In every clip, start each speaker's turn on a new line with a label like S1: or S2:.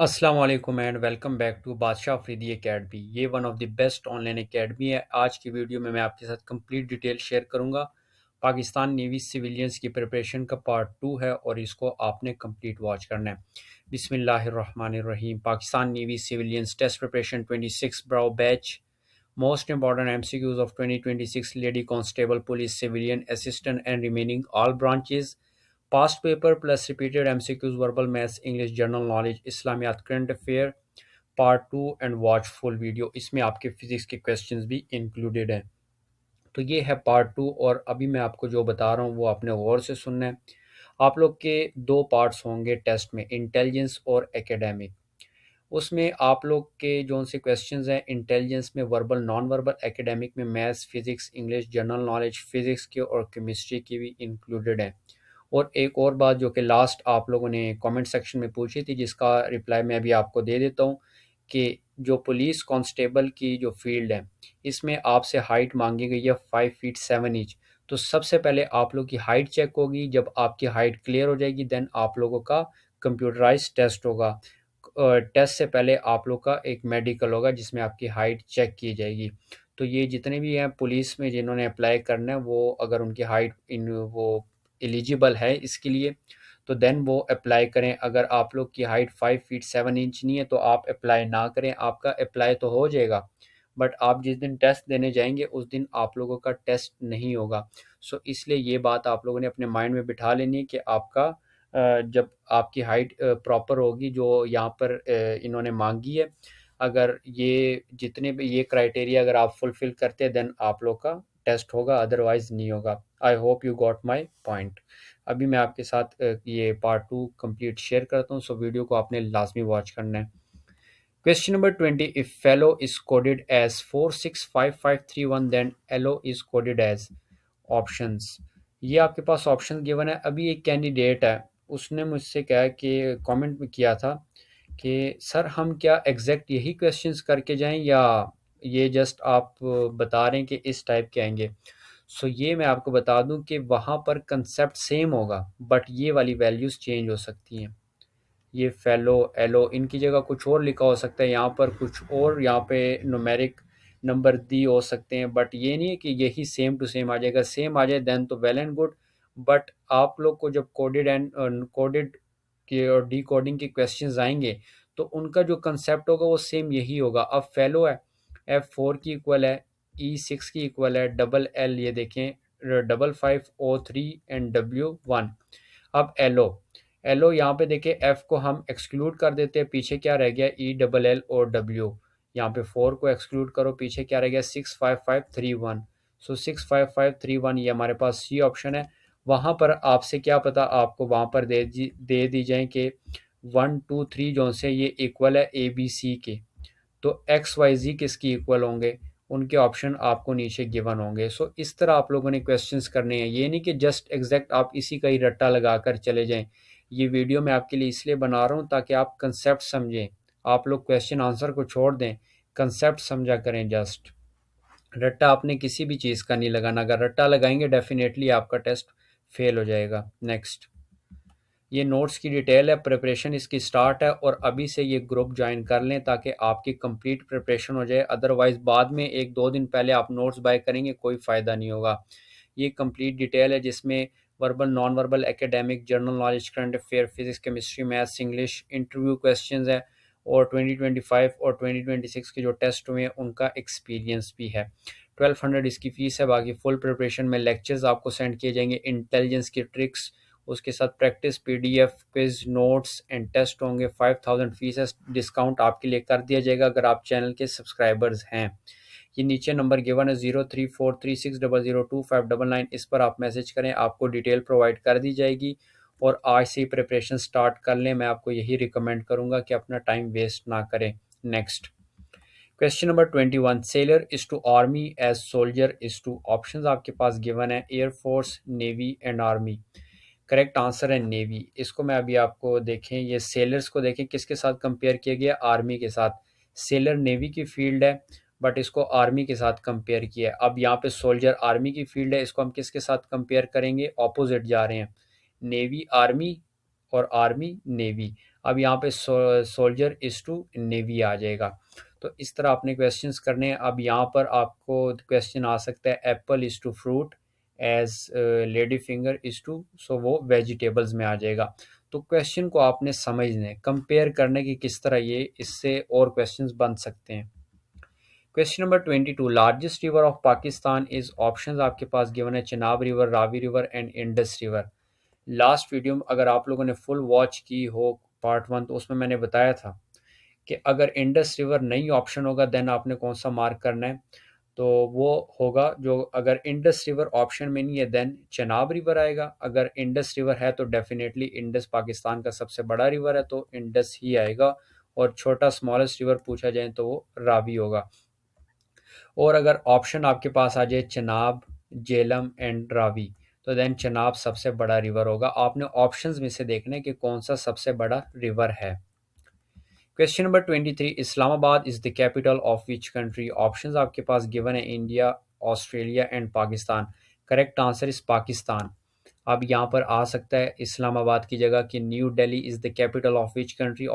S1: अस्सलाम वालेकुम and welcome back to बादशाह अफरीदी एकेडमी। ये one of the best online academy है। आज की वीडियो में मैं आपके साथ कंप्लीट डिटेल शेयर करूंगा। पाकिस्तान नेवी सिविलियंस की प्रिपरेशन का पार्ट 2 है और इसको आपने कंप्लीट वॉच करना है। बिस्मिल्लाहिर्रहमानिर्रहीम। Pakistan navy civilians test preparation 26 ब्राउ batch. Most important MCQs of 2026 lady constable police civilian assistant and remaining all branches. Past paper plus repeated MCQs, verbal maths, English, general knowledge, Islamiyat, current affair, part 2 and watch full video. इसमें आपके physics के questions भी included हैं। तो ये है part 2 और अभी मैं आपको जो बता रहा हूँ वो आपने गौर से सुनना है। आप लोग के दो पार्ट्स होंगे टेस्ट में, इंटेलिजेंस और एकेडमिक। उसमें आप लोग के जो से क्वेश्चंस हैं, इंटेलिजेंस में वर्बल, नॉन वर्बल, एकेडमिक में maths, physics, English, general knowledge, physics के और केमिस्ट्री की भी इंक्लूडेड है। और एक और बात जो कि लास्ट आप लोगों ने कमेंट सेक्शन में पूछी थी, जिसका रिप्लाई मैं अभी आपको दे देता हूँ कि जो पुलिस कांस्टेबल की जो फील्ड है, इसमें आपसे हाइट मांगी गई है 5 फीट 7 इंच। तो सबसे पहले आप लोग की हाइट चेक होगी। जब आपकी हाइट क्लियर हो जाएगी देन आप लोगों का कंप्यूटराइज टेस्ट होगा। टेस्ट से पहले आप लोग का एक मेडिकल होगा जिसमें आपकी हाइट चेक की जाएगी। तो ये जितने भी हैं पुलिस में जिन्होंने अप्लाई करना है, वो अगर उनकी हाइट इन वो एलिजिबल है इसके लिए तो देन वो अप्लाई करें। अगर आप लोग की हाइट 5 फीट 7 इंच नहीं है तो आप अप्लाई ना करें। आपका अप्लाई तो हो जाएगा बट आप जिस दिन टेस्ट देने जाएंगे उस दिन आप लोगों का टेस्ट नहीं होगा। सो इसलिए ये बात आप लोगों ने अपने माइंड में बिठा लेनी है कि आपका जब आपकी हाइट प्रॉपर होगी जो यहाँ पर इन्होंने मांगी है, अगर ये जितने भी ये क्राइटेरिया अगर आप फुलफिल करते हैं देन आप लोग का टेस्ट होगा, अदरवाइज नहीं होगा। I hope you got my point. अभी मैं आपके साथ ये पार्ट 2 कंप्लीट शेयर करता हूँ, सो वीडियो को आपने लाजमी वॉच करना है। Question number 20, if fellow is coded as 465531 then hello is coded as options. ये आपके पास ऑप्शन गिवन है। अभी एक कैंडिडेट है, उसने मुझसे कहा कि कमेंट में किया था कि सर हम क्या एग्जैक्ट यही क्वेश्चंस करके जाएं या ये जस्ट आप बता रहे हैं कि इस टाइप के आएंगे। सो ये मैं आपको बता दूं कि वहाँ पर कंसेप्ट सेम होगा बट ये वाली वैल्यूज़ चेंज हो सकती हैं। ये फेलो एलो इनकी जगह कुछ और लिखा हो सकता है, यहाँ पर कुछ और, यहाँ पे न्यूमेरिक नंबर दी हो सकते हैं बट ये नहीं है कि यही सेम टू सेम आ जाएगा। सेम आ जाए देन तो वेल एंड गुड, बट आप लोग को जब कोडेड एंड कोडेड के और डी कोडिंग के क्वेश्चंस आएंगे तो उनका जो कंसेप्ट होगा वो सेम यही होगा। अब फेलो है, F4 की इक्वल है, E6 की इक्वल है, डबल एल ये देखें 5553 एंड W1। अब एलो, एलो यहाँ पे देखें एफ को हम एक्सक्लूड कर देते हैं, पीछे क्या रह गया ई डबल एल और डब्ल्यू। यहाँ पे 4 को एक्सक्लूड करो, पीछे क्या रह गया 65531। सो 65531 ये हमारे पास सी ऑप्शन है। वहाँ पर आपसे क्या पता आपको वहाँ पर दे दी जाए कि 1 2 3 जो से ये इक्वल है ए बी सी के, तो एक्स वाई जी किसकी इक्वल होंगे, उनके ऑप्शन आपको नीचे गिवन होंगे। सो इस तरह आप लोगों ने क्वेश्चंस करने हैं, ये नहीं कि जस्ट एग्जैक्ट आप इसी का ही रट्टा लगा कर चले जाएं। ये वीडियो मैं आपके लिए इसलिए बना रहा हूँ ताकि आप कंसेप्ट समझें। आप लोग क्वेश्चन आंसर को छोड़ दें, कंसेप्ट समझा करें। जस्ट रट्टा आपने किसी भी चीज़ का नहीं लगाना, अगर रट्टा लगाएंगे डेफिनेटली आपका टेस्ट फेल हो जाएगा। नेक्स्ट, ये नोट्स की डिटेल है, प्रिपरेशन इसकी स्टार्ट है और अभी से ये ग्रुप ज्वाइन कर लें ताकि आपकी कंप्लीट प्रिपरेशन हो जाए। अदरवाइज बाद में 1 2 दिन पहले आप नोट्स बाय करेंगे कोई फ़ायदा नहीं होगा। ये कंप्लीट डिटेल है जिसमें verbal, non verbal, academic, general knowledge, current affair, physics, chemistry, maths, English, interview questions है और 2025 और 2026 के जो टेस्ट हुए हैं उनका एक्सपीरियंस भी है। 1200 इसकी फ़ीस है। बाकी फुल प्रिपरेशन में लेक्चर्स आपको सेंड किए जाएंगे, इंटेलिजेंस की ट्रिक्स, उसके साथ practice PDF, quiz, notes and test होंगे। 5000 फीस है, डिस्काउंट आपके लिए कर दिया जाएगा अगर आप चैनल के सब्सक्राइबर्स हैं। ये नीचे नंबर गिवन है 0343600259, इस पर आप मैसेज करें, आपको डिटेल प्रोवाइड कर दी जाएगी और आज से ही प्रिपरेशन स्टार्ट कर लें। मैं आपको यही रिकमेंड करूँगा कि अपना टाइम वेस्ट ना करें। Next, question number 21, sailor is to army as soldier is to. Options आपके पास गिवन है, air force, navy and army. Correct answer है नेवी। इसको मैं अभी आपको देखें, ये सेलर्स को देखें किसके साथ कंपेयर किया गया, आर्मी के साथ। सेलर नेवी की फील्ड है बट इसको आर्मी के साथ कंपेयर किया है। अब यहाँ पे सोल्जर आर्मी की फील्ड है, इसको हम किसके साथ कंपेयर करेंगे, ऑपोजिट जा रहे हैं, नेवी आर्मी और आर्मी नेवी। अब यहाँ पे सोल्जर इज टू नेवी आ जाएगा। तो इस तरह आपने क्वेश्चंस करने हैं। अब यहाँ पर आपको क्वेश्चन आ सकता है apple is to fruit as lady finger is to, so वो वेजिटेबल्स में आ जाएगा। तो क्वेश्चन को आपने समझने कंपेयर करने की किस तरह ये इससे और क्वेश्चंस बन सकते हैं। Question number 22, largest river of Pakistan is, options आपके पास गिवन है Chenab river, Ravi river and Indus river. Last video में अगर आप लोगों ने फुल वॉच की हो पार्ट 1, तो उसमें मैंने बताया था कि अगर इंडस रिवर नहीं ऑप्शन होगा देन आपने कौन सा मार्क करना है। तो वो होगा जो, अगर इंडस रिवर ऑप्शन में नहीं है देन चनाब रिवर आएगा, अगर इंडस रिवर है तो डेफिनेटली इंडस पाकिस्तान का सबसे बड़ा रिवर है तो इंडस ही आएगा, और छोटा स्मॉलेस्ट रिवर पूछा जाए तो वो रावी होगा। और अगर ऑप्शन आपके पास आ जाए चनाब, जेलम एंड रावी, तो देन चनाब सबसे बड़ा रिवर होगा। आपने ऑप्शंस में से देखना है कि कौन सा सबसे बड़ा रिवर है। Question number 23, Islamabad is the capital of which country. Options आपके पास गिवन है India, Australia and Pakistan. Correct answer is Pakistan. अब यहाँ पर आ सकता है इस्लामाबाद की जगह कि New Delhi is the capital of which country,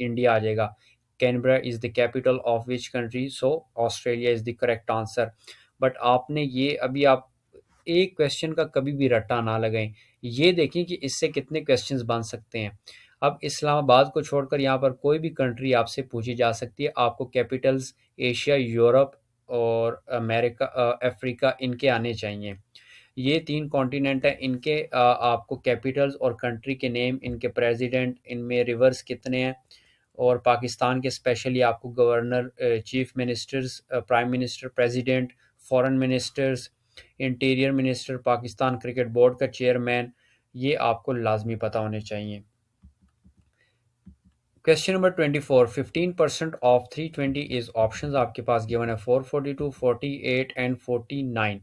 S1: India आ जाएगा। Canberra is the capital of which country, so Australia is the correct answer. But आपने ये अभी आप एक क्वेश्चन का कभी भी रट्टा ना लगाएं, ये देखें कि इससे कितने क्वेश्चंस बन सकते हैं। अब इस्लामाबाद को छोड़कर यहाँ पर कोई भी कंट्री आपसे पूछी जा सकती है। आपको कैपिटल्स एशिया, यूरोप और अमेरिका, अफ्रीका, इनके आने चाहिए। ये 3 कॉन्टिनेंट हैं, इनके आपको कैपिटल्स और कंट्री के नेम, इनके प्रेसिडेंट, इनमें रिवर्स कितने हैं, और पाकिस्तान के स्पेशली आपको governor, chief ministers, prime minister, president, foreign ministers, interior minister, Pakistan cricket board का चेयरमैन, ये आपको लाजमी पता होने चाहिए। Question number 24, 15% of 320 is, options आपके पास गिवन है 442, 48 एंड 49।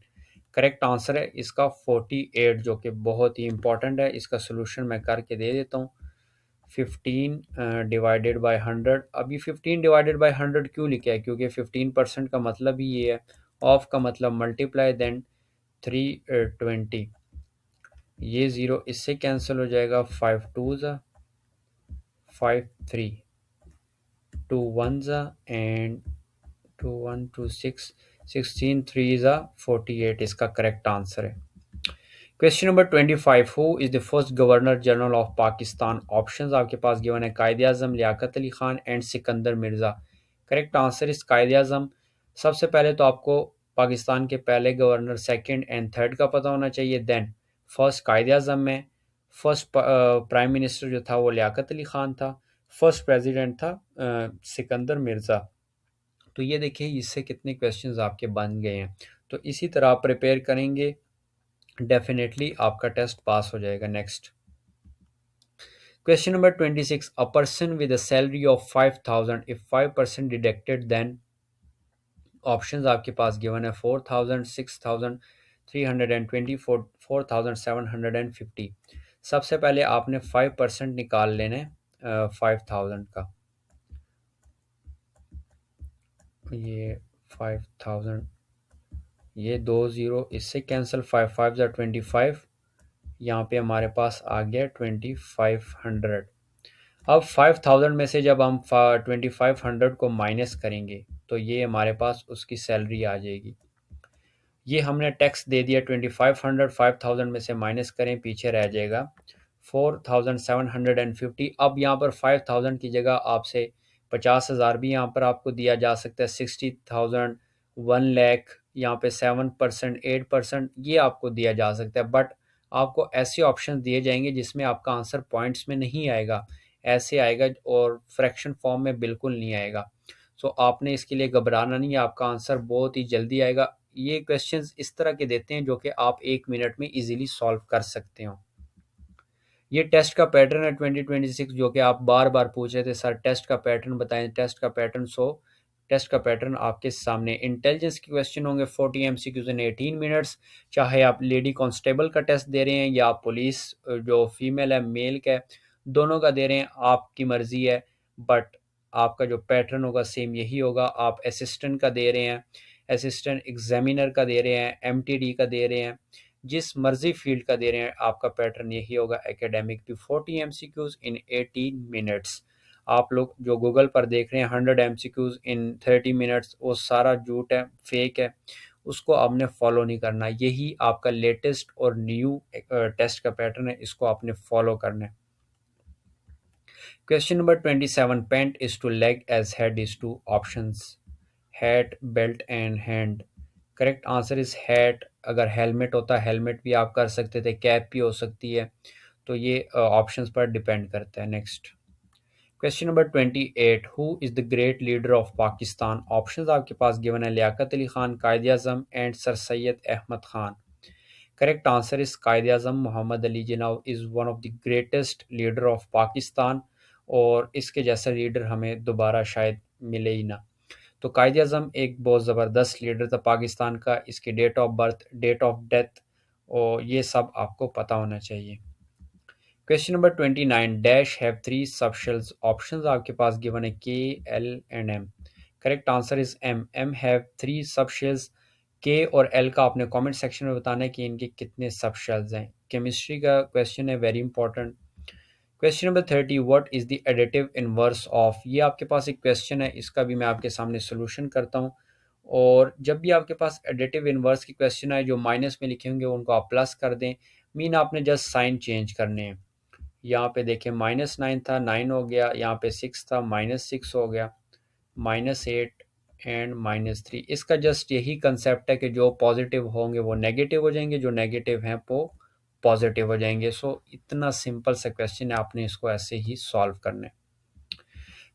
S1: करेक्ट आंसर है इसका 48, जो कि बहुत ही इंपॉर्टेंट है। इसका सोल्यूशन मैं करके दे देता हूँ। 15 डिवाइडेड बाय 100। अब ये 15 डिवाइडेड बाय 100 क्यों लिखा है, क्योंकि 15% का मतलब ही ये है, ऑफ का मतलब मल्टीप्लाई, देन 320। ये ज़ीरो इससे कैंसिल हो जाएगा, 5 टू ज़ा 5 3, 2 1 ज़ा एंड 2 1 2 6, 16 3 ज़ा 48 इसका करेक्ट आंसर है। Question number 25, who is the first governor general of Pakistan. Options आपके पास गिवन है Quaid-e Azam, Liaquat Ali Khan and Sikandar Mirza. Correct answer is Quaid-e आज़म। सबसे पहले तो आपको पाकिस्तान के पहले गवर्नर, सेकंड एंड थर्ड का पता होना चाहिए, देन फर्स्ट कायदे आज़म में फर्स्ट प्राइम मिनिस्टर जो था वो लियाकत अली खान था, फर्स्ट प्रेसिडेंट था सिकंदर मिर्ज़ा। तो ये देखिए इससे कितने क्वेश्चंस आपके बन गए हैं। तो इसी तरह आप प्रिपेयर करेंगे, डेफिनेटली आपका टेस्ट पास हो जाएगा। Next question number 26, a person with a salary of 5000, if 5% deducted then. Options आपके पास गिवन है 4000, 6000, 320, 4750। सबसे पहले आपने 5% निकाल लेना है 5000 का। ये 5000, ये 2 ज़ीरो इससे कैंसिल, 5 5 ज़ा 25, यहाँ पे हमारे पास आ गया 2500। अब 5000 में से जब हम 2500 को माइनस करेंगे तो ये हमारे पास उसकी सैलरी आ जाएगी। ये हमने टैक्स दे दिया 2500, 5000 में से माइनस करें, पीछे रह जाएगा 4750। अब यहाँ पर 5000 की जगह आपसे 50,000 भी यहाँ पर आपको दिया जा सकता है, 60,000, 1 लाख, यहाँ पे 7%, 8% ये आपको दिया जा सकता है। बट आपको ऐसे ऑप्शन दिए जाएंगे जिसमें आपका आंसर पॉइंट्स में नहीं आएगा, ऐसे आएगा, और फ्रैक्शन फॉर्म में बिल्कुल नहीं आएगा। सो आपने इसके लिए घबराना नहीं है, आपका आंसर बहुत ही जल्दी आएगा। ये क्वेश्चंस इस तरह के देते हैं जो कि आप 1 मिनट में इजीली सॉल्व कर सकते हो। ये टेस्ट का पैटर्न है 2026, जो कि आप बार बार पूछ रहे थे सर टेस्ट का पैटर्न बताएं, टेस्ट का पैटर्न। सो टेस्ट का पैटर्न आपके सामने। इंटेलिजेंस के क्वेश्चन होंगे 40 एमसीक्यूज इन 18 मिनट्स। चाहे आप लेडी कांस्टेबल का टेस्ट दे रहे हैं या पुलिस जो फीमेल है मेल का है, दोनों का दे रहे हैं, आपकी मर्जी है। बट आपका जो पैटर्न होगा सेम यही होगा। आप असिस्टेंट का दे रहे हैं, असिस्टेंट एग्जामिनर का दे रहे हैं, एमटीडी का दे रहे हैं, जिस मर्जी फील्ड का दे रहे हैं आपका पैटर्न यही होगा एकेडमिक भी 40 MCQs इन 18 मिनट्स। आप लोग जो गूगल पर देख रहे हैं 100 MCQs इन 30 मिनट्स, वो सारा झूठ है, फेक है, उसको आपने फॉलो नहीं करना। यही आपका लेटेस्ट और न्यू टेस्ट का पैटर्न है, इसको आपने फॉलो करना है। Question number 27. Pant is to leg as head is to options. Hat, belt and hand. Correct answer is hat. अगर हेलमेट होता हेलमेट भी आप कर सकते थे, कैप भी हो सकती है, तो ये ऑप्शंस पर डिपेंड करता है। Next question number 28। Who is the great leader of Pakistan? Options आपके पास गिवन है Liaquat Ali Khan, Quaid Azam and sir Syed Ahmad Khan. Correct answer is Quaid Azam Mohammad Ali Jinnah is one of the greatest leader of Pakistan, और इसके जैसा लीडर हमें दोबारा शायद मिले ही ना। तो कायद आज़म एक बहुत ज़बरदस्त लीडर था पाकिस्तान का। इसकी date of birth, date of death और ये सब आपको पता होना चाहिए। Question number 29। Dash have three subshells? Options आपके पास गिवन है K, L and M. Correct answer is M. M have three subshells. K और एल का आपने कमेंट सेक्शन में बताना है कि इनके कितने सबशेल्स हैं। केमिस्ट्री का क्वेश्चन है, very important. Question number 30। What is the additive inverse of? ये आपके पास एक क्वेश्चन है, इसका भी मैं आपके सामने सोल्यूशन करता हूँ। और जब भी आपके पास एडिटिव इनवर्स की क्वेश्चन आए, जो माइनस में लिखे होंगे उनको आप प्लस कर दें। मीन आपने जस्ट साइन चेंज करने हैं। यहाँ पे देखें -9 था, 9 हो गया। यहाँ पे 6 था, -6 हो गया। -8 एंड -3। इसका जस्ट यही कंसेप्ट है कि जो पॉजिटिव होंगे वो नेगेटिव हो जाएंगे, जो नेगेटिव हैं वो पॉजिटिव हो जाएंगे। सो इतना सिंपल सा क्वेश्चन है, आपने इसको ऐसे ही सॉल्व करना है।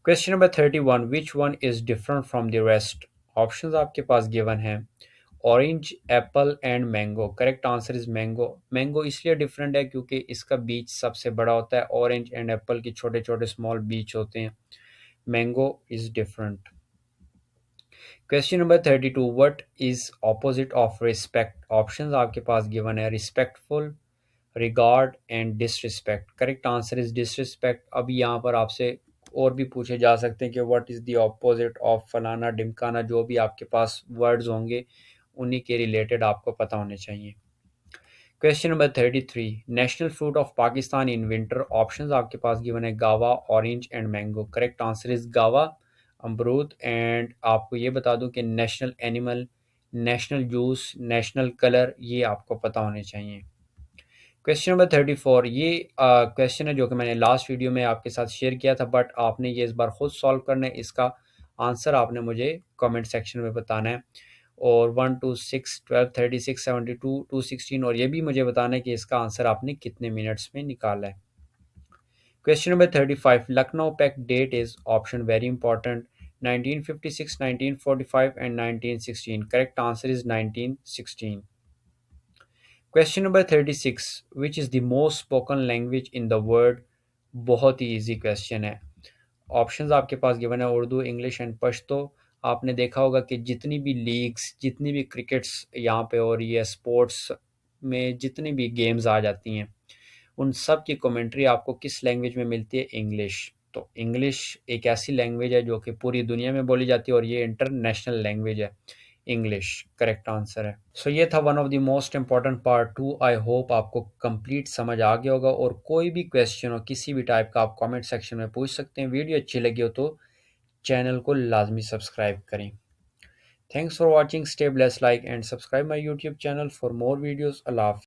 S1: Question number 31। Which one is different from the rest? Options आपके पास गिवन है orange, Apple and mango. Correct answer is mango. Mango इसलिए डिफरेंट है क्योंकि इसका बीच सबसे बड़ा होता है। ऑरेंज एंड एप्पल के छोटे छोटे स्मॉल बीच होते हैं। Mango is different. Question number 32। What is opposite of respect? Options आपके पास गिवन है respectful, regard and disrespect. Correct answer is disrespect. अब यहाँ पर आपसे और भी पूछे जा सकते हैं कि what is the opposite of फलाना ढिमकाना। जो भी आपके पास वर्ड्स होंगे उन्हीं के रिलेटेड आपको पता होने चाहिए। Question number 33। National fruit of Pakistan in winter? Options आपके पास गिवन है गावा, orange and mango. Correct answer is गावा, अमरूद। एंड आपको ये बता दूं कि national animal, national juice, national colour, ये आपको पता होने चाहिए। Question number 34। ये क्वेश्चन है जो कि मैंने लास्ट वीडियो में आपके साथ शेयर किया था, बट आपने ये इस बार खुद सॉल्व करना है। इसका आंसर आपने मुझे कमेंट सेक्शन में बताना है। और 1 2 6 12 36 72 216, और ये भी मुझे बताना है कि इसका आंसर आपने कितने मिनट्स में निकाला है। Question number 35। Lucknow pact date is? Option very important, 1956, 1945 and 1916। Correct answer is 1916। Question number 36। Which is the most spoken language in the world? बहुत ही इजी क्वेश्चन है। ऑप्शंस आपके पास गिवन है उर्दू, इंग्लिश एंड पश्तो। आपने देखा होगा कि जितनी भी लीग्स, जितनी भी क्रिकेट्स यहाँ पे हो रही है, स्पोर्ट्स में जितनी भी गेम्स आ जाती हैं, उन सब की कमेंट्री आपको किस लैंग्वेज में मिलती है? इंग्लिश। तो इंग्लिश एक ऐसी लैंग्वेज है जो कि पूरी दुनिया में बोली जाती है, और ये इंटरनेशनल लैंग्वेज है। इंग्लिश करेक्ट आंसर है। सो ये था one of the most important part 2। I hope आपको कंप्लीट समझ आ गया होगा, और कोई भी क्वेश्चन हो किसी भी टाइप का आप कमेंट सेक्शन में पूछ सकते हैं। वीडियो अच्छी लगी हो तो चैनल को लाजमी सब्सक्राइब करें। Thanks for watching. Stay blessed, like and subscribe my YouTube channel for more videos. Allah हाफ़िज़।